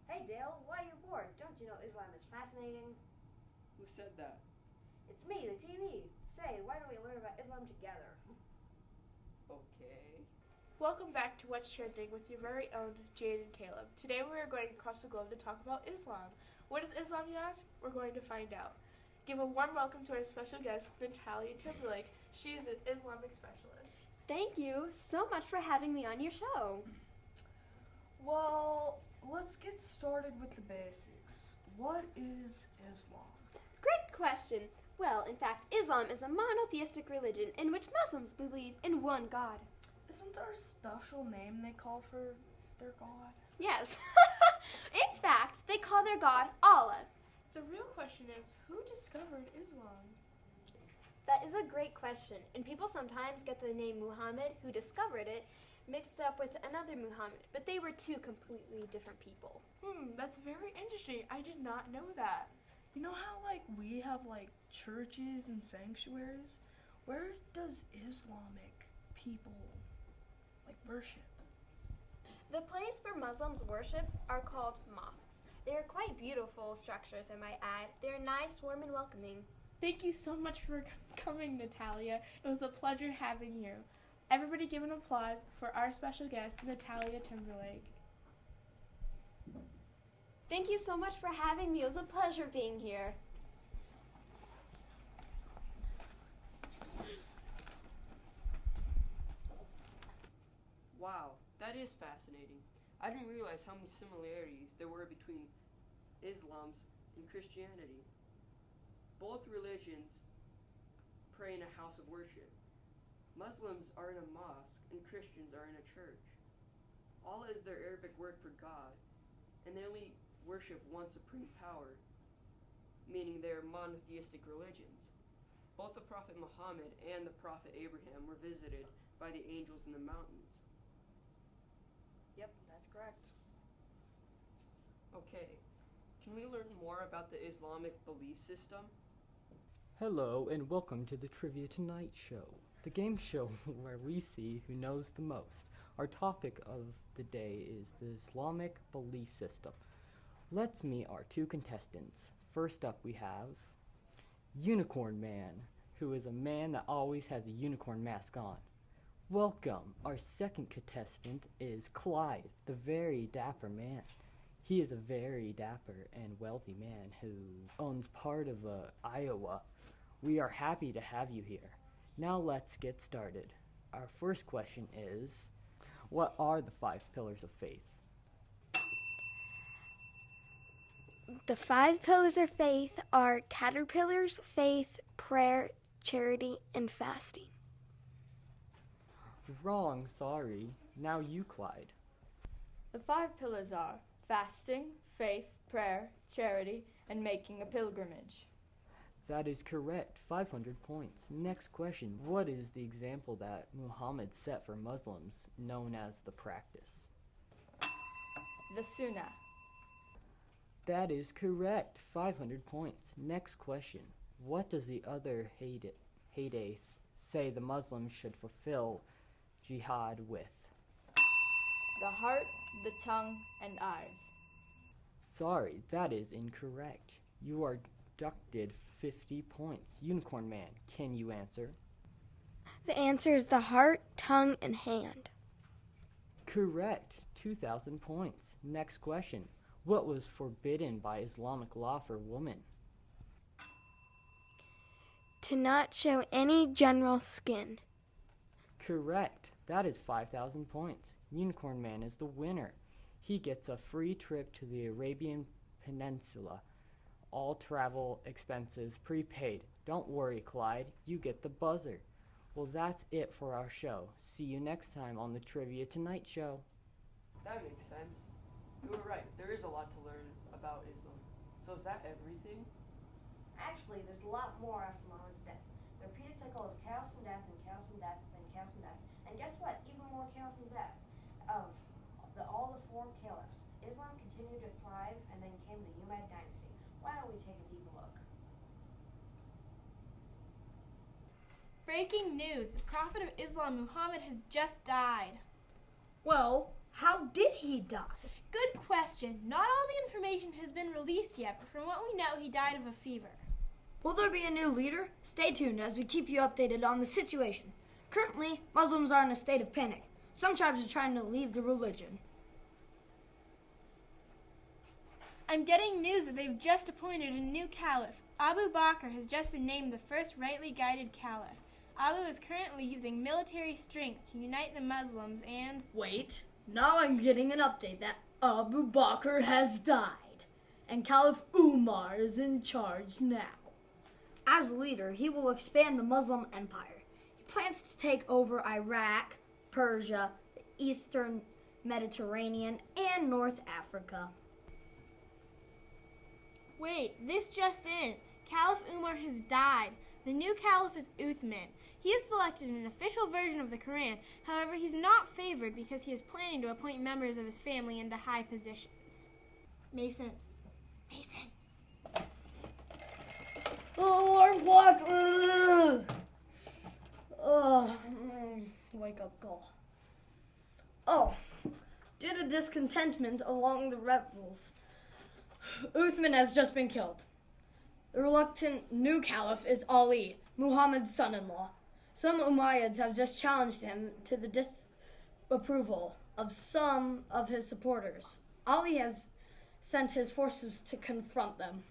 Hey Dale, why are you bored? Don't you know Islam is fascinating? Who said that? It's me, the TV. Say, why don't we learn about Islam together? Okay. Welcome back to What's Trending with your very own Jade and Caleb. Today we are going across the globe to talk about Islam. What is Islam, you ask? We're going to find out. Give a warm welcome to our special guest, Natalia Timberlake. She is an Islamic specialist. Thank you so much for having me on your show. Well, let's get started with the basics. What is Islam? Great question. Well, in fact, Islam is a monotheistic religion in which Muslims believe in one God. Isn't there a special name they call for their God? Yes. In fact, they call their God Allah. The real question is, who discovered Islam? That is a great question, and people sometimes get the name Muhammad, who discovered it, mixed up with another Muhammad, but they were two completely different people. That's very interesting. I did not know that. You know how, we have, churches and sanctuaries? Where does Islamic people, worship? The place where Muslims worship are called mosques. They are quite beautiful structures, I might add. They are nice, warm, and welcoming. Thank you so much for coming, Natalia. It was a pleasure having you. Everybody give an applause for our special guest, Natalia Timberlake. Thank you so much for having me. It was a pleasure being here. Wow, that is fascinating. I didn't realize how many similarities there were between Islam's and Christianity. Both religions pray in a house of worship. Muslims are in a mosque and Christians are in a church. Allah is their Arabic word for God, and they only worship one supreme power, meaning they're monotheistic religions. Both the Prophet Muhammad and the Prophet Abraham were visited by the angels in the mountains. Yep, that's correct. Okay, can we learn more about the Islamic belief system? Hello and welcome to the Trivia Tonight show, the game show where we see who knows the most. Our topic of the day is the Islamic belief system. Let's meet our two contestants. First up we have Unicorn Man, who is a man that always has a unicorn mask on. Welcome. Our second contestant is Clyde, the very dapper man. He is a very dapper and wealthy man who owns part of Iowa. We are happy to have you here. Now let's get started. Our first question is, what are the 5 pillars of faith? The 5 pillars of faith are caterpillars, faith, prayer, charity, and fasting. Wrong, sorry. Now you, Clyde. The 5 pillars are fasting, faith, prayer, charity, and making a pilgrimage. That is correct. 500 points. Next question. What is the example that Muhammad set for Muslims, known as the practice? The Sunnah. That is correct. 500 points. Next question. What does the other hadith say the Muslims should fulfill jihad with? The heart, the tongue, and eyes. Sorry, that is incorrect. You are deducted 50 points. Unicorn Man, can you answer? The answer is the heart, tongue, and hand. Correct. 2,000 points. Next question. What was forbidden by Islamic law for women? To not show any general skin. Correct. That is 5,000 points. Unicorn Man is the winner. He gets a free trip to the Arabian Peninsula. All travel expenses prepaid. Don't worry, Clyde. You get the buzzer. Well, that's it for our show. See you next time on the Trivia Tonight show. That makes sense. You were right, there is a lot to learn about Islam. So is that everything? Actually, there's a lot more after Muhammad's death. The repeated cycle of chaos and death and chaos and death and chaos and death. And guess what? Even more chaos and death of all the 4 caliphs. Islam continued to thrive, and then came the Umayyad dynasty. Why don't we take a deeper look? Breaking news. The Prophet of Islam, Muhammad, has just died. Well, How did he die? Good question. Not all the information has been released yet, but from what we know, he died of a fever. Will there be a new leader? Stay tuned as we keep you updated on the situation. Currently, Muslims are in a state of panic. Some tribes are trying to leave the religion. I'm getting news that they've just appointed a new caliph. Abu Bakr has just been named the first rightly guided caliph. Abu is currently using military strength to unite the Muslims and... Wait, now I'm getting an update that Abu Bakr has died, and Caliph Umar is in charge now. As leader, he will expand the Muslim empire. He plans to take over Iraq, Persia, the Eastern Mediterranean, and North Africa. Wait, this just in. Caliph Umar has died. The new caliph is Uthman. He has selected an official version of the Quran. However, he's not favored because he is planning to appoint members of his family into high positions. Mason. Oh, Lord, wake up call. Oh, due to discontentment along the rebels, Uthman has just been killed. The reluctant new caliph is Ali, Muhammad's son-in-law. Some Umayyads have just challenged him to the disapproval of some of his supporters. Ali has sent his forces to confront them.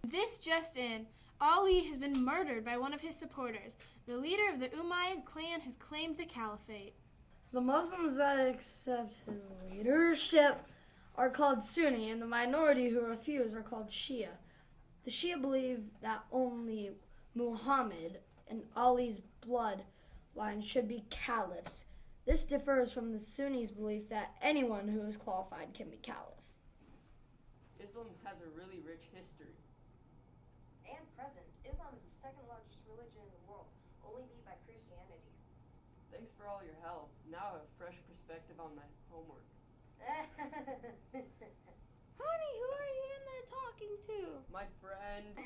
This just in. Ali has been murdered by one of his supporters. The leader of the Umayyad clan has claimed the caliphate. The Muslims that accept his leadership are called Sunni, and the minority who refuse are called Shia. The Shia believe that only Muhammad and Ali's bloodline should be caliphs. This differs from the Sunnis' belief that anyone who is qualified can be caliph. Islam has a really rich history. And present, Islam is the second largest religion in the world, only beat by Christianity. Thanks for all your help. Now I have a fresh perspective on my homework. Honey, who are you in there talking to? My friend.